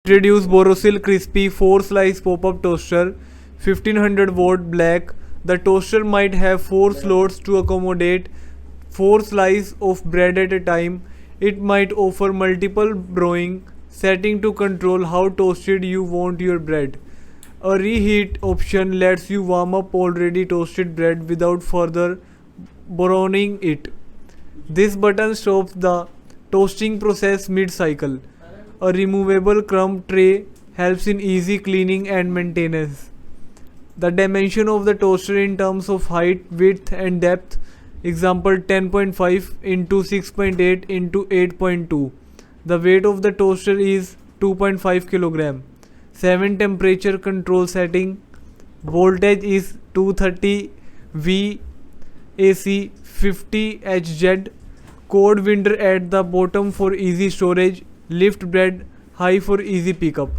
Introduce Borosil Krispy 4 slice pop-up toaster, 1500 watt black. The toaster might have 4 slots to accommodate 4 slices of bread at a time. It might offer multiple browning setting to control how toasted you want your bread. A reheat option lets you warm up already toasted bread without further browning it. This button stops the toasting process mid-cycle. A removable crumb tray helps in easy cleaning and maintenance. The dimension of the toaster in terms of height, width and depth, example 10.5 into 6.8 into 8.2. The weight of the toaster is 2.5 kg. 7 temperature control setting. Voltage is 230 V AC 50 Hz. Code window at the bottom for easy storage. Lift bread high for easy pickup.